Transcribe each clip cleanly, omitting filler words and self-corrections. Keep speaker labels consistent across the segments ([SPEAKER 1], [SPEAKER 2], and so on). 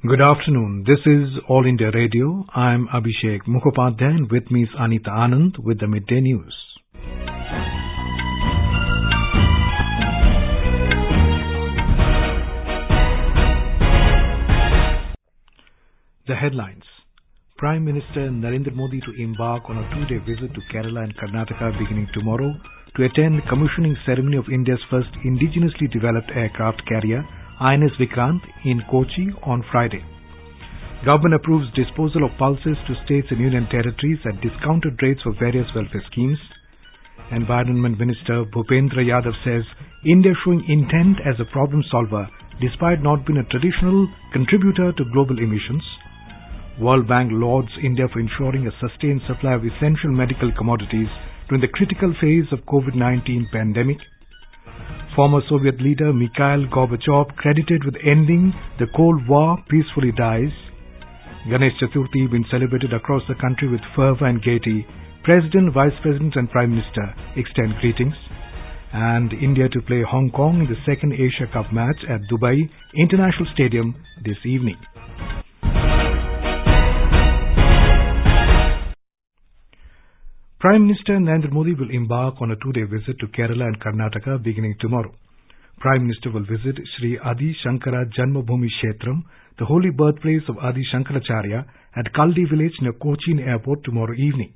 [SPEAKER 1] Good afternoon. This is All India Radio. I'm Abhishek Mukhopadhyay and with me is Anita Anand with the Midday News. The headlines. Prime Minister Narendra Modi to embark on a two-day visit to Kerala and Karnataka beginning tomorrow to attend the commissioning ceremony of India's first indigenously developed aircraft carrier, INS Vikrant, in Kochi on Friday. Government approves disposal of pulses to states and union territories at discounted rates for various welfare schemes. Environment Minister Bhupendra Yadav says India showing intent as a problem solver despite not being a traditional contributor to global emissions. World Bank lauds India for ensuring a sustained supply of essential medical commodities during the critical phase of COVID-19 pandemic. Former Soviet leader Mikhail Gorbachev, credited with ending the Cold War, peacefully dies. Ganesh Chaturthi been celebrated across the country with fervour and gaiety. President, Vice President and Prime Minister extend greetings. And India to play Hong Kong in the second Asia Cup match at Dubai International Stadium this evening. Prime Minister Narendra Modi will embark on a two-day visit to Kerala and Karnataka beginning tomorrow. Prime Minister will visit Sri Adi Shankara Janmabhoomi Kshetram, the holy birthplace of Adi Shankaracharya, at Kaldi village near Cochin Airport tomorrow evening.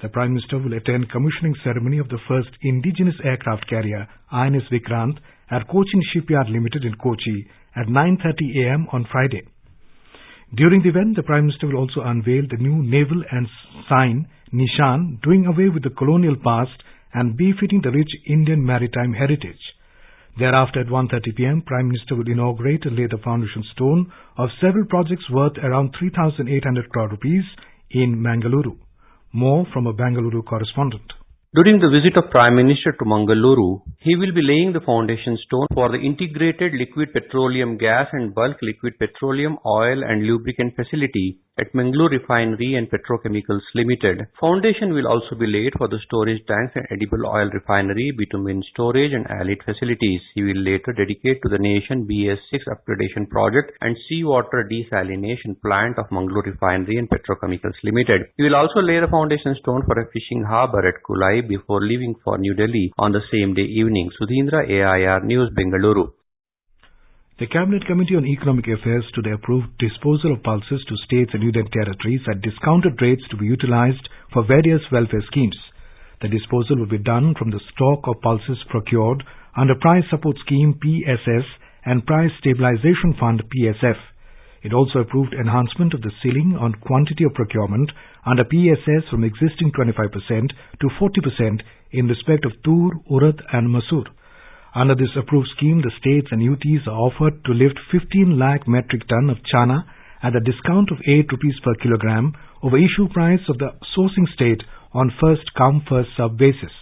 [SPEAKER 1] The Prime Minister will attend commissioning ceremony of the first indigenous aircraft carrier, INS Vikrant, at Cochin Shipyard Limited in Kochi at 9:30 a.m. on Friday. During the event, the Prime Minister will also unveil the new naval and sign Nishan, doing away with the colonial past and befitting the rich Indian maritime heritage. Thereafter at 1:30 p.m., Prime Minister will inaugurate and lay the foundation stone of several projects worth around 3,800 crore rupees in Mangaluru. More from a Bengaluru correspondent.
[SPEAKER 2] During the visit of Prime Minister to Mangaluru, he will be laying the foundation stone for the integrated liquid petroleum gas and bulk liquid petroleum oil and lubricant facility at Mangaluru Refinery and Petrochemicals Limited. Foundation will also be laid for the storage tanks and edible oil refinery, bitumen storage and allied facilities. He will later dedicate to the nation BS6 upgradation project and seawater desalination plant of Mangaluru Refinery and Petrochemicals Limited. He will also lay the foundation stone for a fishing harbour at Kulai before leaving for New Delhi on the same day evening. Sudhindra, AIR News, Bengaluru.
[SPEAKER 1] The Cabinet Committee on Economic Affairs today approved disposal of pulses to states and union territories at discounted rates to be utilized for various welfare schemes. The disposal will be done from the stock of pulses procured under Price Support Scheme PSS and Price Stabilization Fund PSF. It also approved enhancement of the ceiling on quantity of procurement under PSS from existing 25% to 40% in respect of tur, urad and masoor. Under this approved scheme, the states and UTs are offered to lift 15 lakh metric ton of chana at a discount of 8 rupees per kilogram over issue price of the sourcing state on first-come, first-served basis.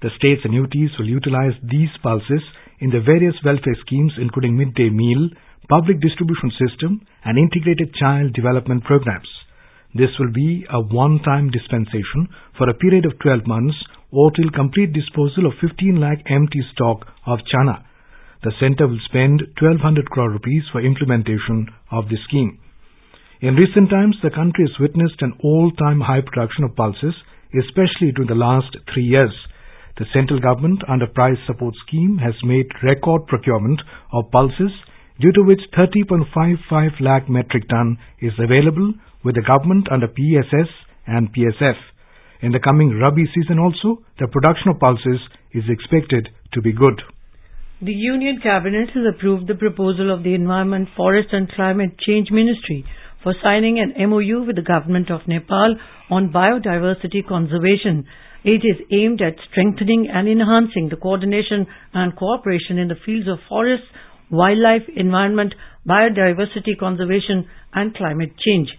[SPEAKER 1] The states and UTs will utilize these pulses in the various welfare schemes including midday meal, public distribution system and integrated child development programs. This will be a one-time dispensation for a period of 12 months or till complete disposal of 15 lakh empty stock of chana. The centre will spend 1,200 crore rupees for implementation of the scheme. In recent times, the country has witnessed an all-time high production of pulses, especially during the last 3 years. The central government under Price Support Scheme has made record procurement of pulses, due to which 30.55 lakh metric ton is available with the government under PSS and PSF. In the coming Rabi season also, the production of pulses is expected to be good.
[SPEAKER 3] The Union Cabinet has approved the proposal of the Environment, Forest and Climate Change Ministry for signing an MOU with the Government of Nepal on biodiversity conservation. It is aimed at strengthening and enhancing the coordination and cooperation in the fields of forests, wildlife, environment, biodiversity conservation and climate change.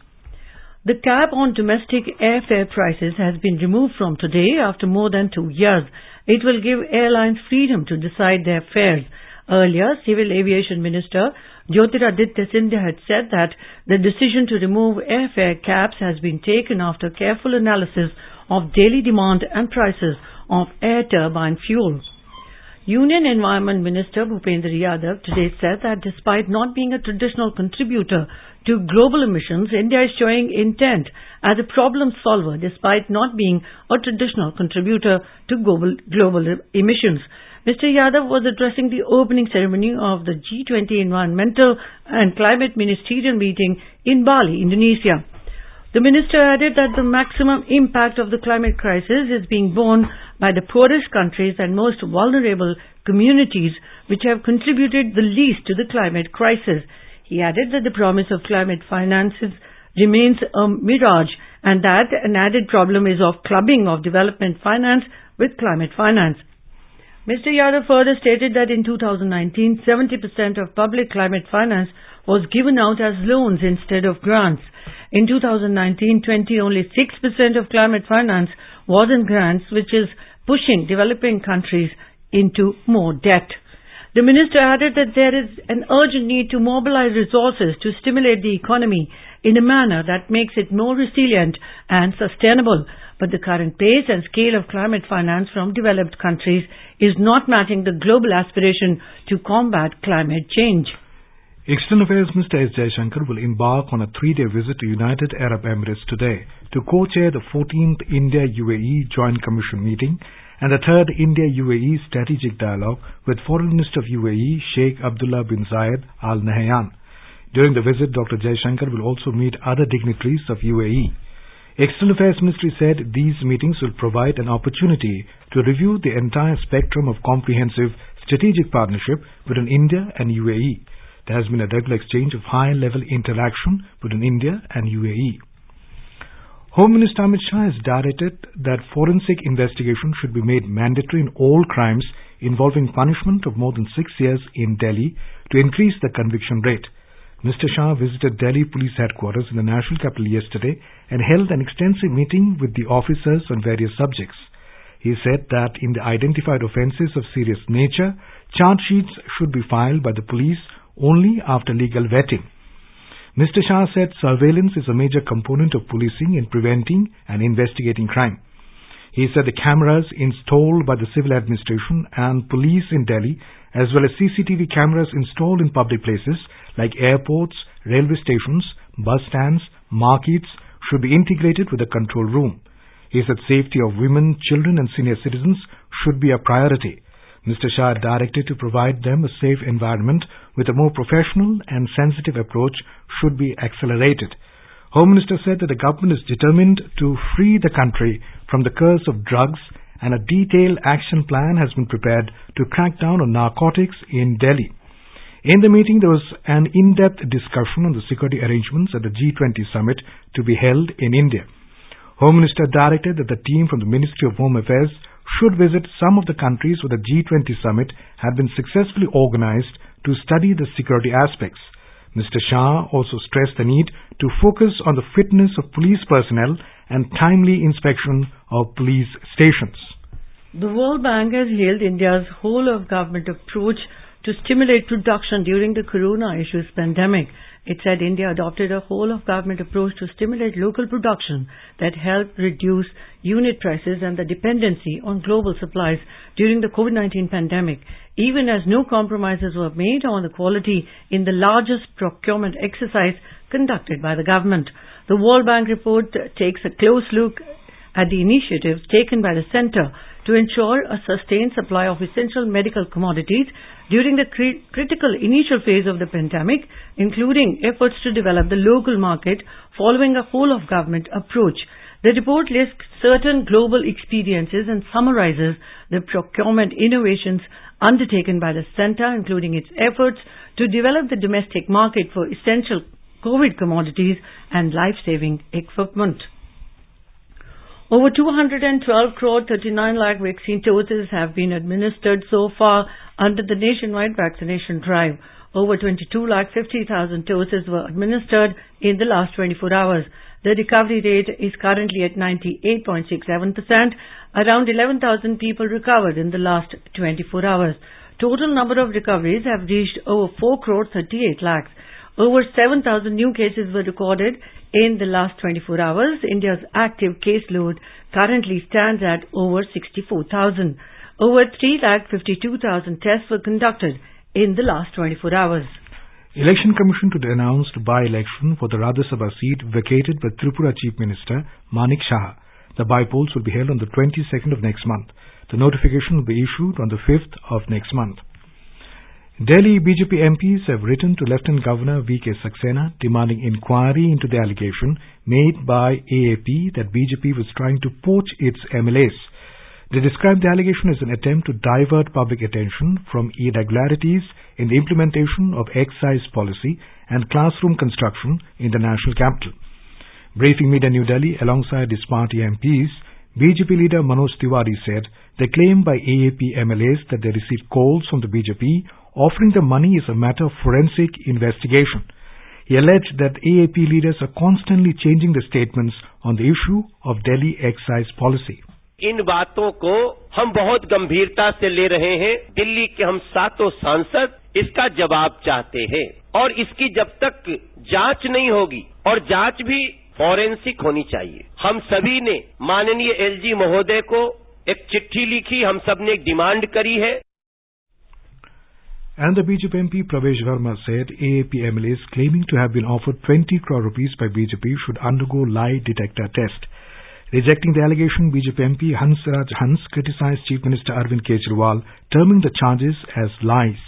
[SPEAKER 3] The cap on domestic airfare prices has been removed from today after more than 2 years. It will give airlines freedom to decide their fares. Earlier, Civil Aviation Minister Jyotiraditya Scindia had said that the decision to remove airfare caps has been taken after careful analysis of daily demand and prices of air turbine fuel. Union Environment Minister Bhupendra Yadav today said that despite not being a traditional contributor to global emissions, India is showing intent as a problem solver despite not being a traditional contributor to global emissions. Mr. Yadav was addressing the opening ceremony of the G20 Environmental and Climate Ministerial meeting in Bali, Indonesia. The minister added that the maximum impact of the climate crisis is being borne by the poorest countries and most vulnerable communities, which have contributed the least to the climate crisis. He added that the promise of climate finances remains a mirage and that an added problem is of clubbing of development finance with climate finance. Mr. Yadav further stated that in 2019, 70% of public climate finance was given out as loans instead of grants. In 2019-20, only 6% of climate finance was in grants, which is pushing developing countries into more debt. The minister added that there is an urgent need to mobilize resources to stimulate the economy in a manner that makes it more resilient and sustainable. But the current pace and scale of climate finance from developed countries is not matching the global aspiration to combat climate change.
[SPEAKER 1] External Affairs Minister S. Jaishankar will embark on a 3-day visit to United Arab Emirates today to co-chair the 14th India-UAE Joint Commission meeting and the 3rd India-UAE Strategic Dialogue with Foreign Minister of UAE Sheikh Abdullah bin Zayed Al Nahyan. During the visit, Dr. Jaishankar will also meet other dignitaries of UAE. External Affairs Ministry said these meetings will provide an opportunity to review the entire spectrum of comprehensive strategic partnership between India and UAE. There has been a regular exchange of high-level interaction between India and UAE. Home Minister Amit Shah has directed that forensic investigation should be made mandatory in all crimes involving punishment of more than 6 years in Delhi to increase the conviction rate. Mr. Shah visited Delhi Police Headquarters in the national capital yesterday and held an extensive meeting with the officers on various subjects. He said that in the identified offences of serious nature, charge sheets should be filed by the police only after legal vetting. Mr. Shah said surveillance is a major component of policing in preventing and investigating crime. He said the cameras installed by the civil administration and police in Delhi, as well as CCTV cameras installed in public places like airports, railway stations, bus stands, markets, should be integrated with a control room. He said safety of women, children and senior citizens should be a priority. Mr. Shah directed to provide them a safe environment with a more professional and sensitive approach should be accelerated. Home Minister said that the government is determined to free the country from the curse of drugs and a detailed action plan has been prepared to crack down on narcotics in Delhi. In the meeting, there was an in-depth discussion on the security arrangements at the G20 summit to be held in India. Home Minister directed that the team from the Ministry of Home Affairs should visit some of the countries where the G20 summit had been successfully organized to study the security aspects. Mr. Shah also stressed the need to focus on the fitness of police personnel and timely inspection of police stations.
[SPEAKER 3] The World Bank has hailed India's whole-of-government approach to stimulate production during the corona issues pandemic. It said India adopted a whole-of-government approach to stimulate local production that helped reduce unit prices and the dependency on global supplies during the COVID-19 pandemic, even as no compromises were made on the quality in the largest procurement exercise conducted by the government. The World Bank report takes a close look at the initiatives taken by the Centre to ensure a sustained supply of essential medical commodities during the critical initial phase of the pandemic, including efforts to develop the local market following a whole-of-government approach. The report lists certain global experiences and summarizes the procurement innovations undertaken by the Centre, including its efforts to develop the domestic market for essential COVID commodities and life-saving equipment. Over 212 crore 39 lakh vaccine doses have been administered so far under the nationwide vaccination drive. Over 22 lakh 50,000 doses were administered in the last 24 hours. The recovery rate is currently at 98.67%. Around 11,000 people recovered in the last 24 hours. Total number of recoveries have reached over 4 crore 38 lakhs. Over 7,000 new cases were recorded in the last 24 hours. India's active caseload currently stands at over 64,000. Over 3,52,000 tests were conducted in the last 24 hours.
[SPEAKER 1] Election Commission today announced by-election for the Rajya Sabha seat vacated by Tripura Chief Minister Manik Shah. The by-polls will be held on the 22nd of next month. The notification will be issued on the 5th of next month. Delhi BJP MPs have written to Lieutenant Governor V.K. Saxena demanding inquiry into the allegation made by AAP that BJP was trying to poach its MLAs. They described the allegation as an attempt to divert public attention from irregularities in the implementation of excise policy and classroom construction in the national capital. Briefing media in New Delhi alongside his party MPs, BJP leader Manoj Tiwari said the claim by AAP MLAs that they received calls from the BJP offering them money is a matter of forensic investigation. He alleged that AAP leaders are constantly changing their statements on the issue of Delhi excise policy.
[SPEAKER 4] इन बातों को हम बहुत गंभीरता से ले रहे हैं। दिल्ली के हम 7 सांसद इसका जवाब चाहते हैं और इसकी जब तक जांच नहीं होगी और जांच भी फॉरेंसिक होनी चाहिए। हम सभी ने माननीय एलजी महोदय को एक चिट्ठी लिखी, हम सब ने एक डिमांड करी है।
[SPEAKER 1] And the BJP MP Pravesh Verma said AAP MLAs claiming to have been offered 20 crore rupees by BJP should undergo lie detector test. Rejecting the allegation, BJP MP Hansraj Hans criticized Chief Minister Arvind Kejriwal, terming the charges as lies.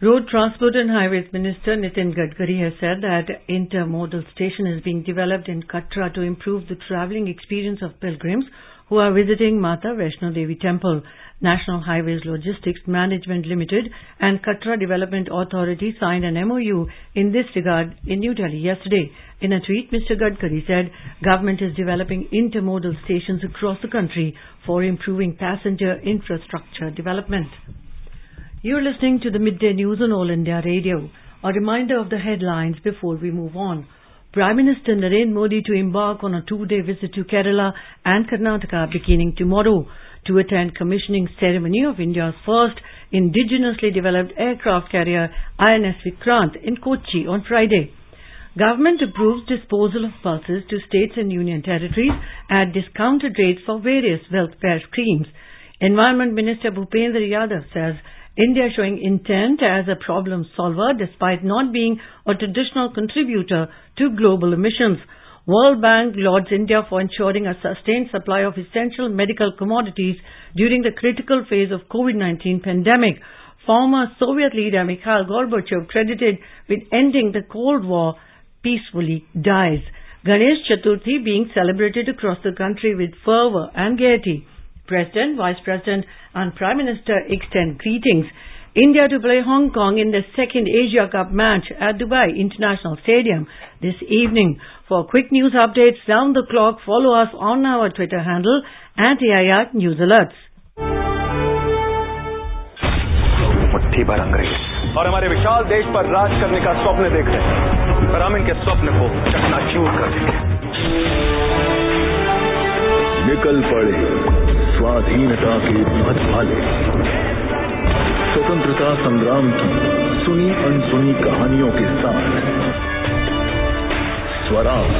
[SPEAKER 3] Road Transport and Highways Minister Nitin Gadkari has said that intermodal station is being developed in Katra to improve the travelling experience of pilgrims who are visiting Mata Vaishno Devi Temple. National Highways Logistics Management Limited and Katra Development Authority signed an MOU in this regard in New Delhi yesterday. In a tweet, Mr. Gadkari said government is developing intermodal stations across the country for improving passenger infrastructure development. You're listening to the Midday News on All India Radio. A reminder of the headlines before we move on. Prime Minister Narendra Modi to embark on a 2-day visit to Kerala and Karnataka beginning tomorrow to attend commissioning ceremony of India's first indigenously developed aircraft carrier INS Vikrant in Kochi on Friday. Government approves disposal of pulses to states and union territories at discounted rates for various welfare schemes. Environment Minister Bhupendra Yadav says India showing intent as a problem solver despite not being a traditional contributor to global emissions. World Bank lauds India for ensuring a sustained supply of essential medical commodities during the critical phase of COVID-19 pandemic. Former Soviet leader Mikhail Gorbachev, credited with ending the Cold War, peacefully dies. Ganesh Chaturthi being celebrated across the country with fervour and gaiety. President, Vice President and Prime Minister extend greetings. India to play Hong Kong in the second Asia Cup match at Dubai International Stadium this evening. For quick news updates round the clock, follow us on our Twitter handle @AIR News Alerts.
[SPEAKER 5] मुट्ठी भर अंग्रेज और हमारे विशाल देश पर राज करने का स्वप्न देख रहे हैं, पर हम इनके स्वप्न को चकनाचूर कर देंगे। निकल पड़े स्वाधीनता के पथ वाले, स्वतंत्रता संग्राम की सुनी अनसुनी कहानियों के साथ स्वराज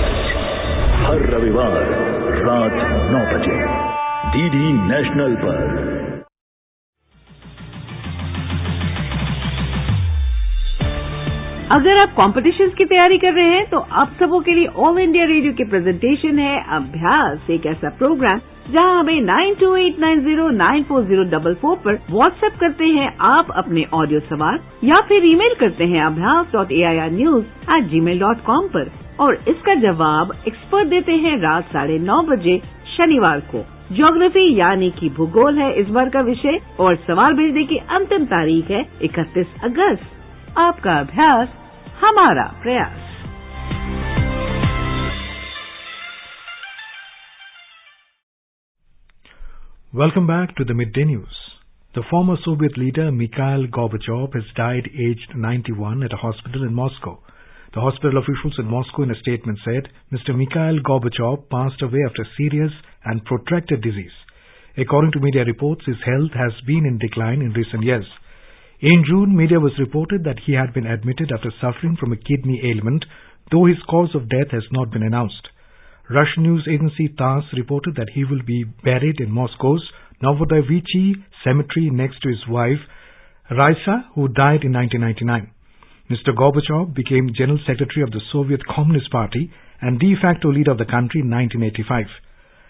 [SPEAKER 5] हर रविवार रात 9 बजे डीडी नेशनल पर।
[SPEAKER 6] अगर आप कॉम्पिटिशन्स की तैयारी कर रहे हैं तो आप सबों के लिए ऑल इंडिया रेडियो की प्रेजेंटेशन है अभ्यास, एक ऐसा प्रोग्राम जहां हमें 9289094044 पर व्हाट्सएप करते हैं आप अपने ऑडियो सवाल या फिर ईमेल करते हैं abhyas.airnews@gmail.com पर और इसका जवाब एक्सपर्ट देते हैं रात 9:30 बजे शनिवार को। ज्योग्राफी यानी कि भूगोल है इस बार का विषय और सवाल भेजने की अंतिम तारीख है 31 अगस्त। आपका अभ्यास हमारा प्रयास।
[SPEAKER 1] Welcome back to the Midday News. The former Soviet leader Mikhail Gorbachev has died aged 91 at a hospital in Moscow. The hospital officials in Moscow in a statement said Mr. Mikhail Gorbachev passed away after serious and protracted disease. According to media reports, his health has been in decline in recent years. In June, media was reported that he had been admitted after suffering from a kidney ailment, though his cause of death has not been announced. Russian news agency TASS reported that he will be buried in Moscow's Novodevichy Cemetery next to his wife, Raisa, who died in 1999. Mr. Gorbachev became General Secretary of the Soviet Communist Party and de facto leader of the country in 1985.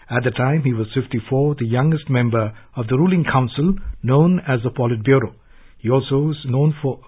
[SPEAKER 1] At the time, he was 54, the youngest member of the ruling council known as the Politburo. He also is known for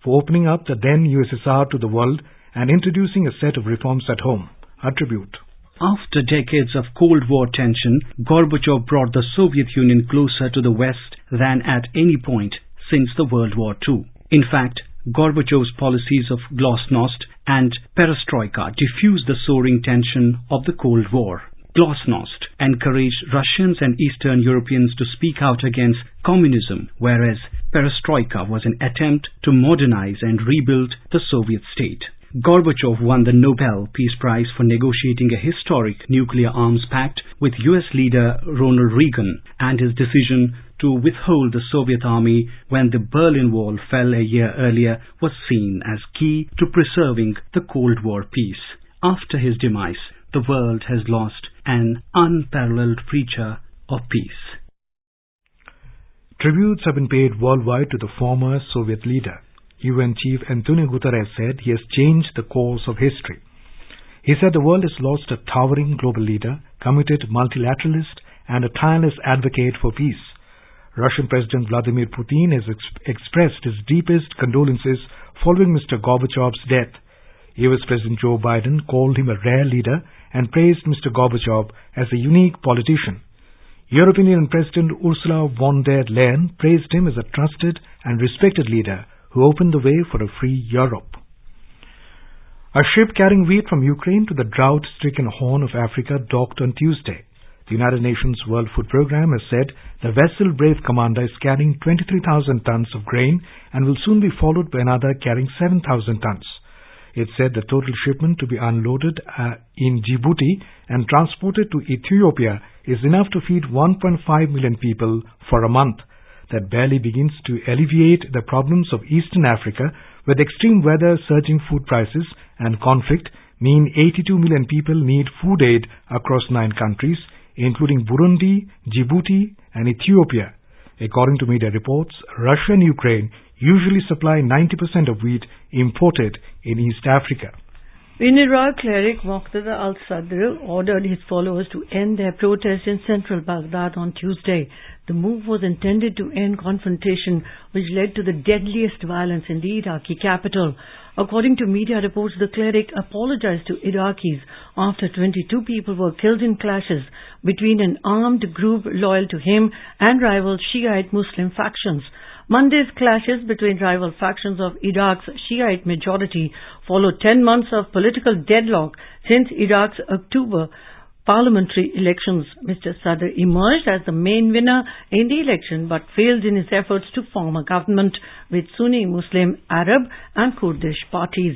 [SPEAKER 1] opening up the then USSR to the world and introducing a set of reforms at home. A tribute.
[SPEAKER 7] After decades of Cold War tension, Gorbachev brought the Soviet Union closer to the West than at any point since the World War II. In fact, Gorbachev's policies of glasnost and perestroika diffused the soaring tension of the Cold War. Glasnost encouraged Russians and Eastern Europeans to speak out against communism, whereas perestroika was an attempt to modernize and rebuild the Soviet state. Gorbachev won the Nobel Peace Prize for negotiating a historic nuclear arms pact with US leader Ronald Reagan, and his decision to withhold the Soviet army when the Berlin Wall fell a year earlier was seen as key to preserving the Cold War peace. After his demise, the world has lost an unparalleled preacher of peace.
[SPEAKER 1] Tributes have been paid worldwide to the former Soviet leader. UN Chief Antonio Guterres said he has changed the course of history. He said the world has lost a towering global leader, committed multilateralist, and a tireless advocate for peace. Russian President Vladimir Putin has expressed his deepest condolences following Mr. Gorbachev's death. US President Joe Biden called him a rare leader and praised Mr. Gorbachev as a unique politician. European Union President Ursula von der Leyen praised him as a trusted and respected leader who opened the way for a free Europe. A ship carrying wheat from Ukraine to the drought-stricken Horn of Africa docked on Tuesday. The United Nations World Food Programme has said the vessel Brave Commander is carrying 23,000 tons of grain and will soon be followed by another carrying 7,000 tons. It said the total shipment to be unloaded in Djibouti and transported to Ethiopia is enough to feed 1.5 million people for a month. That barely begins to alleviate the problems of Eastern Africa, where extreme weather, surging food prices and conflict mean 82 million people need food aid across 9 countries, including Burundi, Djibouti and Ethiopia. According to media reports, Russia and Ukraine usually supply 90% of wheat imported in East Africa.
[SPEAKER 3] In Iraq, cleric Muqtada al-Sadr ordered his followers to end their protest in central Baghdad on Tuesday. The move was intended to end confrontation, which led to the deadliest violence in the Iraqi capital. According to media reports, the cleric apologized to Iraqis after 22 people were killed in clashes between an armed group loyal to him and rival Shiite Muslim factions. Monday's clashes between rival factions of Iraq's Shiite majority followed 10 months of political deadlock since Iraq's October parliamentary elections. Mr. Sadr emerged as the main winner in the election but failed in his efforts to form a government with Sunni Muslim, Arab and Kurdish parties.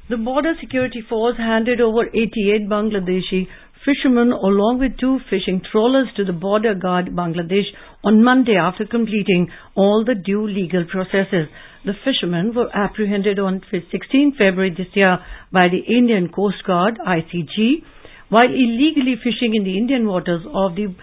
[SPEAKER 3] The Border Security Force handed over 88 Bangladeshi fishermen along with 2 fishing trawlers to the border guard Bangladesh on Monday after completing all the due legal processes. The fishermen were apprehended on 16 February this year by the Indian Coast Guard ICG while illegally fishing in the Indian waters of the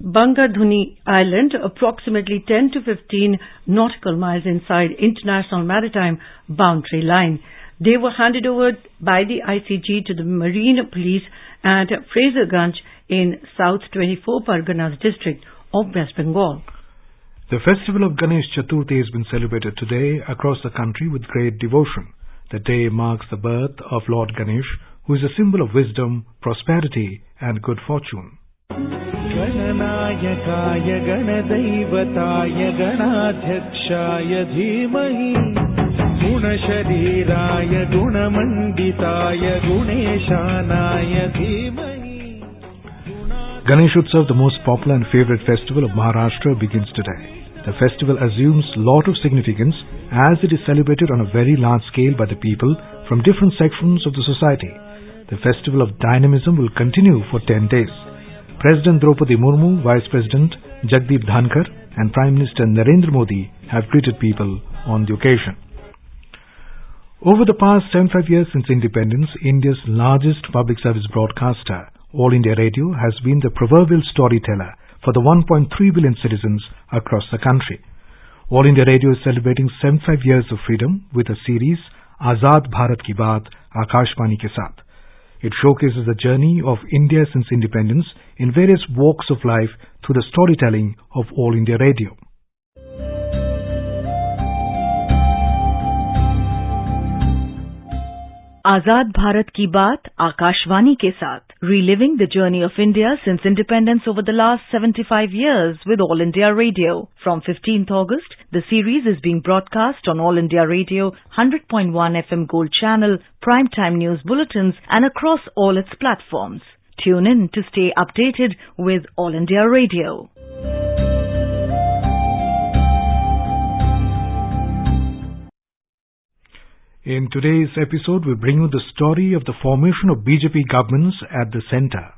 [SPEAKER 3] Bangadhuni Island, approximately 10 to 15 nautical miles inside International Maritime Boundary Line. They were handed over by the ICG to the Marine Police at Fraserganj in South 24 Parganas district of West Bengal.
[SPEAKER 1] The festival of Ganesh Chaturthi has been celebrated today across the country with great devotion. The day marks the birth of Lord Ganesh, who is a symbol of wisdom, prosperity and good fortune.
[SPEAKER 8] गणनायकाय गणदैवताय गणाध्यक्षाय धीमहि गुणशरीराय गुणमण्डिताय गुणेशानाय धीमहि.
[SPEAKER 1] Ganesh Utsav, the most popular and favorite festival of Maharashtra, begins today. The festival assumes a lot of significance as it is celebrated on a very large scale by the people from different sections of the society. The festival of dynamism will continue for 10 days. President Draupadi Murmu, Vice President Jagdeep Dhankar and Prime Minister Narendra Modi have greeted people on the occasion. Over the past 75 years since independence, India's largest public service broadcaster, All India Radio, has been the proverbial storyteller, for the 1.3 billion citizens across the country. All India Radio is celebrating 75 years of freedom with a series, Azad Bharat Ki Baat, Akashvani Ke Saath. It showcases the journey of India since independence in various walks of life through the storytelling of All India Radio.
[SPEAKER 9] Azad Bharat Ki Baat, Akashvani Ke Saath, reliving the journey of India since independence over the last 75 years with All India Radio. From 15th August, the series is being broadcast on All India Radio, 100.1 FM Gold Channel, primetime news bulletins and across all its platforms. Tune in to stay updated with All India Radio.
[SPEAKER 1] In today's episode, we bring you the story of the formation of BJP governments at the centre.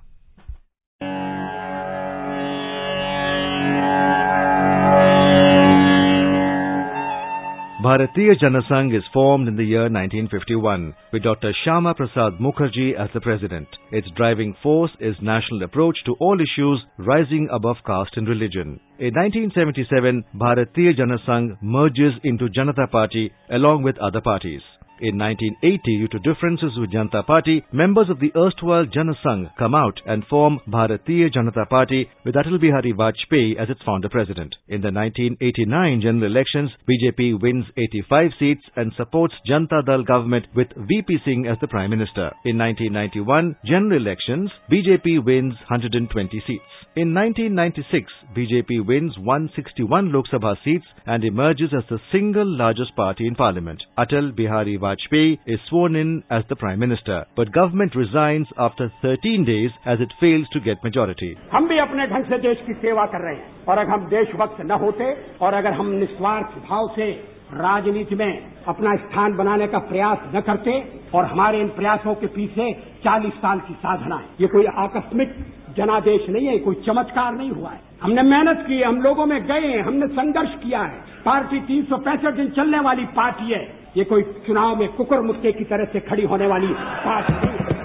[SPEAKER 10] Bharatiya Janasangh is formed in the year 1951 with Dr. Shyama Prasad Mukherjee as the president. Its driving force is national approach to all issues rising above caste and religion. In 1977, Bharatiya Janasangh merges into Janata Party along with other parties. In 1980, due to differences with Janata Party, members of the erstwhile Janasangh come out and form Bharatiya Janata Party with Atal Bihari Vajpayee as its founder president. In the 1989 general elections, BJP wins 85 seats and supports Janata Dal government with VP Singh as the Prime Minister. In 1991 general elections, BJP wins 120 seats. In 1996, BJP wins 161 Lok Sabha seats and emerges as the single largest party in parliament. Atal Bihari Vajpayee is sworn in as the Prime Minister, but government resigns after 13 days as it fails to get majority.
[SPEAKER 11] हम भी अपने ढंग से देश की सेवा कर रहे हैं और अगर हम देशभक्त न होते और अगर हम निस्वार्थ भाव से राजनीति में अपना स्थान बनाने का प्रयास न करते और हमारे इन प्रयासों के पीछे 40 साल की साधना है। ये कोई आकस्मिक जनादेश नहीं है, कोई चमत्कार नहीं हुआ है। हमने मेहनत की है, हम लोगों में गए हैं, हमने संघर्ष किया है। पार्टी 365 दिन चलने वाली पार्टी है। ये कोई चुनाव में कुकर मुक्के की तरह से खड़ी होने वाली पार्टी नहीं है।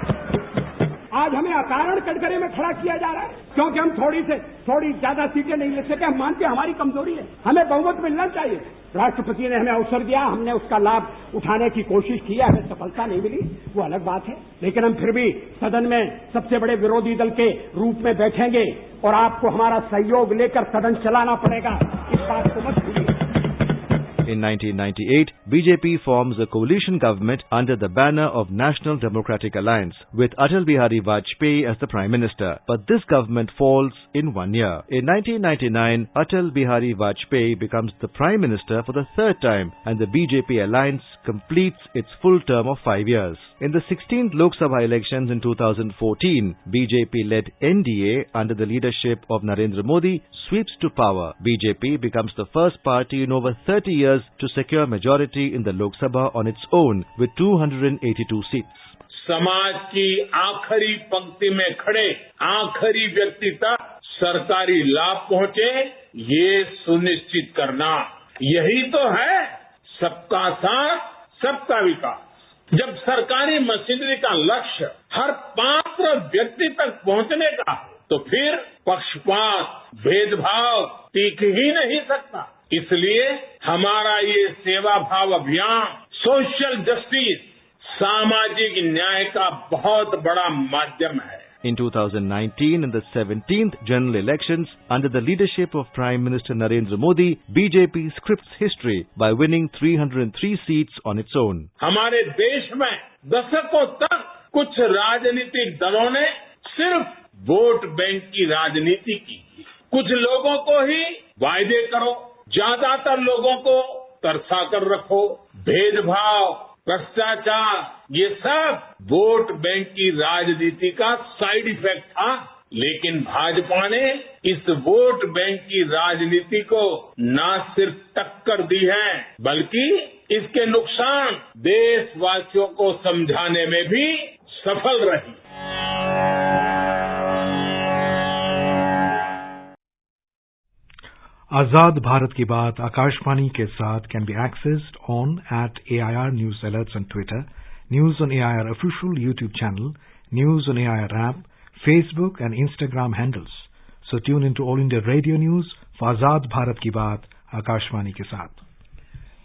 [SPEAKER 11] आज हमें अकारण कटघरे में खड़ा किया जा रहा है क्योंकि हम थोड़ी ज्यादा सीटें नहीं ले सके। हम मानते हैं हमारी कमजोरी है, हमें बहुमत मिलना चाहिए। राष्ट्रपति ने हमें अवसर दिया, हमने उसका लाभ उठाने की कोशिश की है, हमें सफलता नहीं मिली, वो अलग बात है। लेकिन हम फिर भी सदन में सबसे बड़े विरोधी दल के रूप में बैठेंगे और आपको हमारा सहयोग लेकर सदन चलाना पड़ेगा, इस बात को मत भूलिए।
[SPEAKER 10] In 1998, BJP forms a coalition government under the banner of National Democratic Alliance with Atal Bihari Vajpayee as the Prime Minister. But this government falls in 1 year. In 1999, Atal Bihari Vajpayee becomes the Prime Minister for the third time and the BJP alliance completes its full term of 5 years. In the 16th Lok Sabha elections in 2014, BJP-led NDA under the leadership of Narendra Modi sweeps to power. BJP becomes the first party in over 30 years to secure majority in the Lok Sabha on its own with 282 seats.
[SPEAKER 12] समाज की आखिरी पंक्ति में खड़े आखिरी व्यक्ति तक सरकारी लाभ पहुंचे, ये सुनिश्चित करना, यही तो है सबका साथ सबका विकास। जब सरकारी मशीनरी का लक्ष्य हर पात्र व्यक्ति तक पहुंचने का तो फिर पक्षपात, भेदभाव टिक ही नहीं सकता। इसलिए हमारा ये सेवा भाव अभियान सोशल जस्टिस, सामाजिक न्याय का बहुत बड़ा माध्यम है।
[SPEAKER 10] In 2019, in the 17th general elections, under the leadership of Prime Minister Narendra Modi, BJP scripts history by winning 303 seats on its own.
[SPEAKER 12] हमारे देश में दशकों तक कुछ राजनीतिक दलों ने सिर्फ वोट बैंक की राजनीति की। कुछ लोगों को ही वायदे करो, ज्यादातर लोगों को तरसा कर रखो, भेदभाव, भ्रष्टाचार, ये सब वोट बैंक की राजनीति का साइड इफेक्ट था। लेकिन भाजपा ने इस वोट बैंक की राजनीति को न सिर्फ टक्कर दी है, बल्कि इसके नुकसान देशवासियों को समझाने में भी सफल रही।
[SPEAKER 1] Azad Bharat Ki Baat, Akashvani Ke Saath can be accessed on at AIR News Alerts on Twitter, News on AIR official YouTube channel, News on AIR app, Facebook and Instagram handles. So tune into All India Radio News for Azad Bharat Ki Baat, Akashvani ke saath.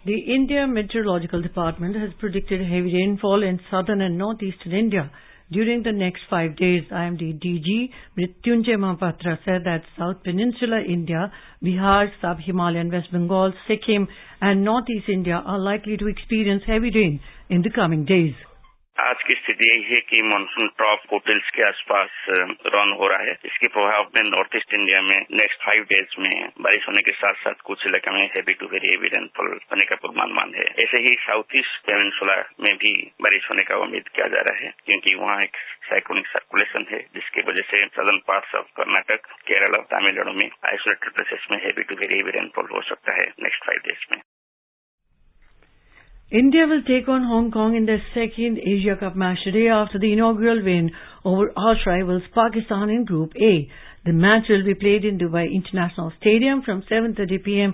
[SPEAKER 3] The India Meteorological Department has predicted heavy rainfall in southern and northeastern India during the next 5 days. IMD DG Mrityunjay Mahapatra said that South Peninsular India, Bihar, Sub-Himalayan West Bengal, Sikkim and Northeast India are likely to experience heavy rain in the coming days.
[SPEAKER 13] आज की स्थिति यही है कि monsoon ट्रॉप कोटल्स के आसपास run हो रहा है। इसके प्रभाव में नॉर्थ ईस्ट इंडिया में नेक्स्ट 5 डेज में बारिश होने के साथ साथ कुछ इलाके में heavy to very heavy rainfall होने का पूर्वानुमान है। ऐसे ही साउथ ईस्ट पेनिनसुला में भी बारिश होने का उम्मीद किया जा रहा है, क्योंकि वहाँ एक साइक्लोनिक सर्कुलेशन है, जिसकी वजह से southern parts of Karnataka, Kerala और तमिलनाडु में आइसोलेटेड प्लेसेस में heavy to very heavy rainfall हो सकता है नेक्स्ट 5 डेज में।
[SPEAKER 3] India will take on Hong Kong in their second Asia Cup match today after the inaugural win over arch rivals Pakistan in Group A. The match will be played in Dubai International Stadium from 7:30 p.m.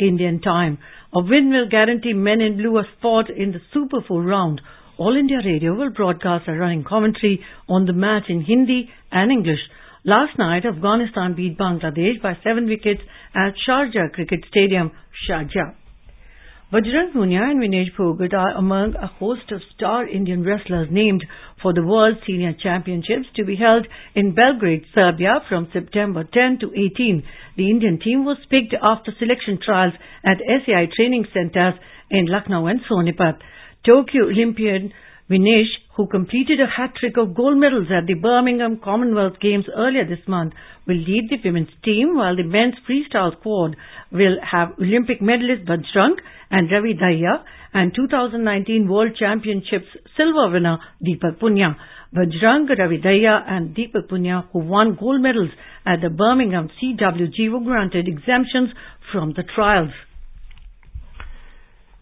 [SPEAKER 3] Indian time. A win will guarantee men in blue a spot in the Super 4 round. All India Radio will broadcast a running commentary on the match in Hindi and English. Last night, Afghanistan beat Bangladesh by 7 wickets at Sharjah Cricket Stadium, Sharjah. Bajrang Punia and Vinesh Phogat are among a host of star Indian wrestlers named for the World Senior Championships to be held in Belgrade, Serbia from September 10 to 18. The Indian team was picked after selection trials at SAI training centers in Lucknow and Sonipat. Tokyo Olympian Vinesh, who completed a hat-trick of gold medals at the Birmingham Commonwealth Games earlier this month, will lead the women's team, while the men's freestyle squad will have Olympic medalist Bajrang and Ravi Dahya and 2019 World Championships silver winner Deepak Punia. Bajrang, Ravi Dahya and Deepak Punia, who won gold medals at the Birmingham CWG, were granted exemptions from the trials.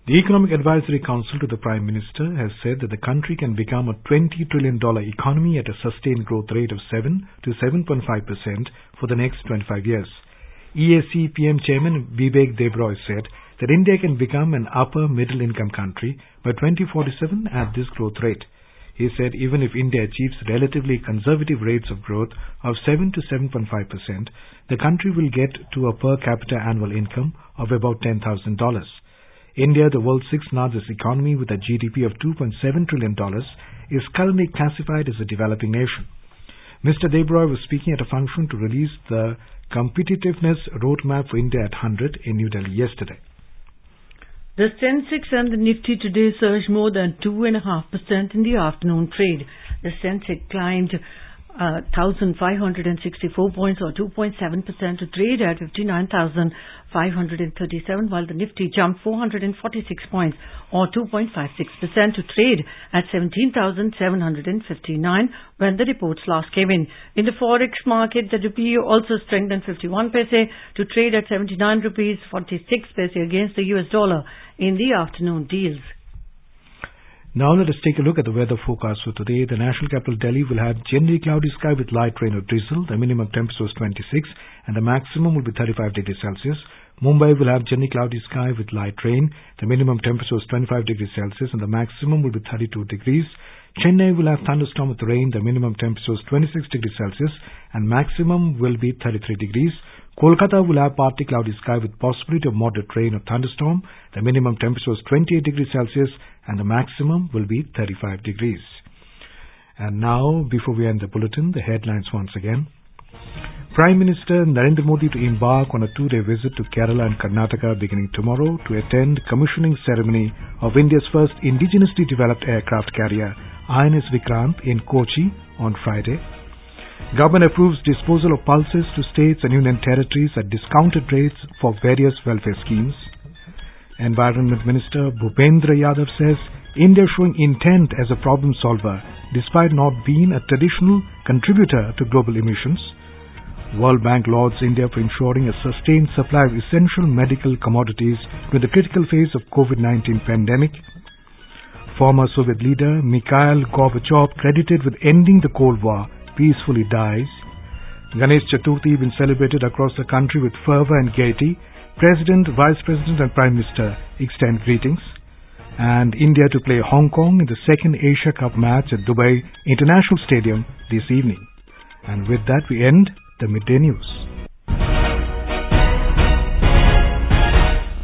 [SPEAKER 1] The Economic Advisory Council to the Prime Minister has said that the country can become a $20 trillion economy at a sustained growth rate of 7 to 7.5% for the next 25 years. EAC PM Chairman Vivek Debroy said that India can become an upper middle income country by 2047 at this growth rate. He said even if India achieves relatively conservative rates of growth of 7 to 7.5%, the country will get to a per capita annual income of about $10,000. India, the world's sixth largest economy with a GDP of $2.7 trillion, is currently classified as a developing nation. Mr. Debroy was speaking at a function to release the Competitiveness Roadmap for India at 100 in New Delhi yesterday.
[SPEAKER 3] The Sensex and the Nifty today surged more than 2.5% in the afternoon trade. The Sensex climbed 1,564 points or 2.7% to trade at 59,537, while the Nifty jumped 446 points or 2.56% to trade at 17,759 when the reports last came in. In the forex market, the rupee also strengthened 51 paise to trade at 79 rupees 46 paise against the US dollar in the afternoon deals.
[SPEAKER 1] Now let us take a look at the weather forecast for today. The national capital Delhi will have generally cloudy sky with light rain or drizzle. The minimum temperature is 26 and the maximum will be 35 degrees Celsius. Mumbai will have generally cloudy sky with light rain. The minimum temperature is 25 degrees Celsius and the maximum will be 32 degrees. Chennai will have thunderstorm with rain. The minimum temperature is 26 degrees Celsius and maximum will be 33 degrees. Kolkata will have partly cloudy sky with possibility of moderate rain or thunderstorm. The minimum temperature is 28 degrees Celsius and the maximum will be 35 degrees. And now, before we end the bulletin, the headlines once again. Prime Minister Narendra Modi to embark on a 2-day visit to Kerala and Karnataka beginning tomorrow to attend commissioning ceremony of India's first indigenously developed aircraft carrier, INS Vikrant, in Kochi on Friday. Government approves disposal of pulses to states and union territories at discounted rates for various welfare schemes. Environment Minister Bhupendra Yadav says India showing intent as a problem solver despite not being a traditional contributor to global emissions. World Bank lauds India for ensuring a sustained supply of essential medical commodities during the critical phase of COVID-19 pandemic. Former Soviet leader Mikhail Gorbachev, credited with ending the Cold War, peacefully dies. Ganesh Chaturthi been celebrated across the country with fervour and gaiety. President, Vice President and Prime Minister extend greetings. And India to play Hong Kong in the second Asia Cup match at Dubai International Stadium this evening. And with that we end the Midday News.